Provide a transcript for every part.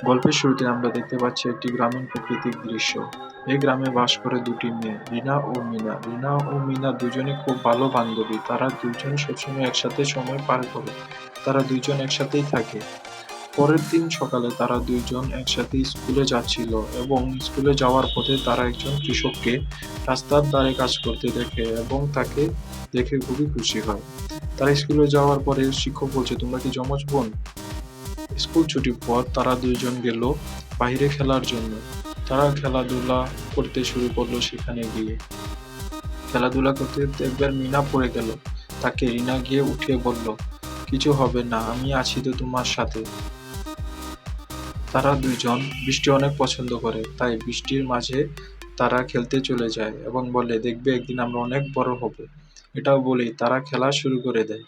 গল্পের শুরুতে আমরা দেখতে পাচ্ছি একটি গ্রামীণ প্রাকৃতিক দৃশ্য। এই গ্রামে বাস করে দুটি মেয়ে, রিনা ও মিনা। রিনা ও মিনা দুজনই খুব ভালো বান্ধবী। তারা দুজন সবসময় একসাথে সময় পার করে। তারা দুইজন একসাথেই থাকে। পরের দিন সকালে তারা দুইজন একসাথে স্কুলে যাচ্ছিল এবং স্কুলে যাওয়ার পথে তারা একজন কৃষককে রাস্তার ধারে কাজ করতে দেখে এবং তাকে দেখে খুবই খুশি হয়। তারা স্কুলে যাওয়ার পরে শিক্ষক বলছে, তোমরা কি যমজ বোন? স্কুল ছুটির পর তারা দুইজন গেল বাইরে খেলার জন্য। তারা খেলাধুলা করতে শুরু করলো সেখানে গিয়ে। খেলাধুলা করতে করতে একবার মিনা পড়ে গেল। তাকে রিনা গিয়ে উঠিয়ে বলল, কিছু হবে না, আমি আছি তো তোমার সাথে। তারা দুইজন বৃষ্টি অনেক পছন্দ করে, তাই বৃষ্টির মাঝে তারা খেলতে চলে যায় এবং বলে, দেখবে একদিন আমরা অনেক বড় হব। এটাও বলেই তারা খেলা শুরু করে দেয়।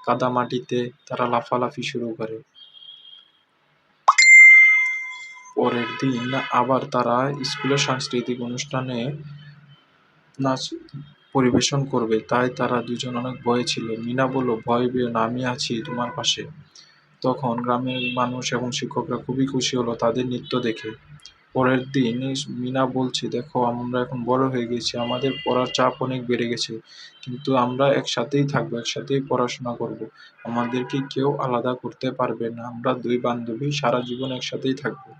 কাদা মাটিতে তারা লাফালাফি শুরু করে। পরের দিন আবার তারা স্কুলের সাংস্কৃতিক অনুষ্ঠানে নাচ পরিবেশন করবে, তাই তারা দুজন অনেক ভয়ে ছিল। মিনা বলল, ভয় পেও না, আমি আছি তোমার পাশে। তখন গ্রামের মানুষ এবং শিক্ষকরা খুবই খুশি হলো তাদের নৃত্য দেখে। পরের দিন মিনা বলছে, দেখো আমরা এখন বড় হয়ে গেছি, আমাদের পড়ার চাপ অনেক বেড়ে গেছে, কিন্তু আমরা একসাথেই থাকবো, একসাথেই পড়াশোনা করব। আমাদেরকে কেউ আলাদা করতে পারবে না, আমরা দুই বান্ধবী সারা জীবন একসাথেই থাকবো।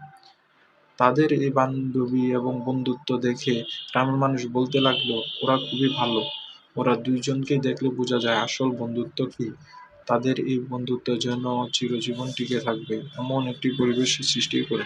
তাদের এই বান্ধবী এবং বন্ধুত্ব দেখে গ্রামের মানুষ বলতে লাগলো, ওরা খুবই ভালো। ওরা দুইজনকেই দেখলে বোঝা যায় আসল বন্ধুত্ব কি। তাদের এই বন্ধুত্ব যেন চিরজীবন টিকে থাকবে, এমন একটি পরিবেশের সৃষ্টি করে।